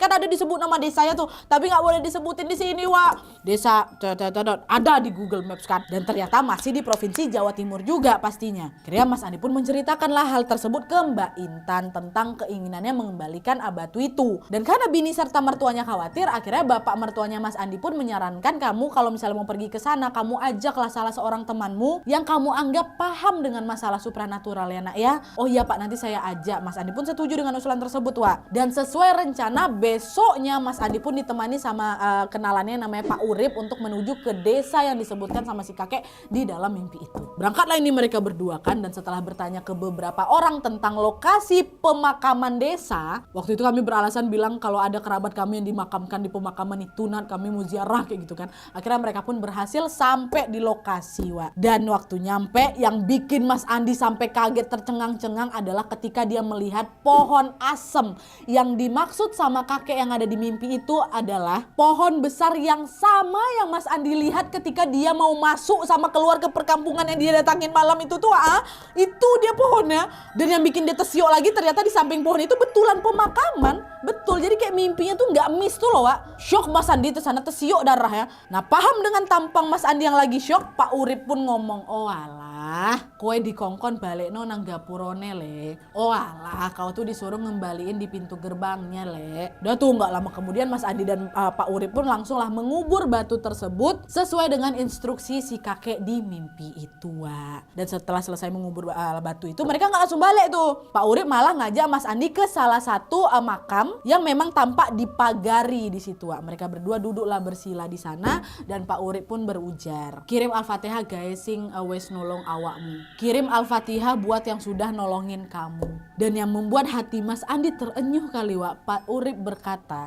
kan ada disebut nama desanya tuh, tapi nggak boleh disebutin di sini, Wak. Desa ada di Google Maps kan, dan ternyata masih di Provinsi Jawa Timur juga pastinya. Akhirnya Mas Andi pun menceritakanlah hal tersebut ke Mbak Intan tentang keinginannya mengembalikan batu itu. Dan karena bini serta mertuanya khawatir, akhirnya bapak mertuanya Mas Andi pun menyarankan kamu kalau misalnya mau pergi ke sana, kamu ajaklah salah seorang temanmu yang kamu anggap paham dengan masalah supranatural ya nak ya. Oh iya Pak, nanti saya ajak. Mas Andi pun setuju dengan usulan tersebut, Wak. Dan sesuai rencana besoknya Mas Andi pun ditemani sama kenalannya namanya Pak Urip untuk menuju ke desa yang disebutkan sama si kakek di dalam mimpi itu. Berangkatlah ini mereka berdua kan, dan setelah bertanya ke beberapa orang tentang lokasi pemakaman desa, waktu itu kami beralasan bilang kalau ada kerabat kami yang dimakamkan di pemakaman itu, Nat, kami mau ziarah kayak gitu kan. Akhirnya mereka pun berhasil sampai di lokasi, Wak. Dan waktu nyampe, yang bikin Mas Andi sampai kaget tercengang-cengang adalah ketika dia melihat pohon asem. Yang dimaksud sama kakek yang ada di mimpi itu adalah pohon besar yang sama yang Mas Andi lihat ketika dia mau masuk sama keluar ke perkampungan yang dia datangin malam itu tuh. Itu dia pohonnya. Dan yang bikin dia tersiok lagi, ternyata di samping pohon itu betulan pemakaman. Betul, jadi kayak mimpinya tuh nggak miss tuh loh, Wak. Syok Mas Andi tuh sana tersiok darah ya. Nah, paham dengan tampang Mas Andi yang lagi syok, Pak Urip pun ngomong, oh alah, kowe dikongkon balik no nang gapurone le. Oh alah, kau tuh disuruh ngembaliin di pintu gerbangnya le. Udah tuh nggak lama kemudian Mas Andi dan Pak Urip pun langsung lah mengubur batu tersebut sesuai dengan instruksi si kakek di mimpi itu, Wak. Dan setelah selesai mengubur batu itu, mereka nggak langsung balik tuh. Pak Urip malah ngajak Mas Andi ke salah satu makam yang memang tampak dipagari di situ, Wak. Mereka berdua duduklah bersila di sana, dan Pak Urip pun berujar, kirim Al-Fatihah guys sing wes nolong awakmu. Kirim Al-Fatihah buat yang sudah nolongin kamu. Dan yang membuat hati Mas Andi terenyuh kali, Wak, Pak Urip berkata,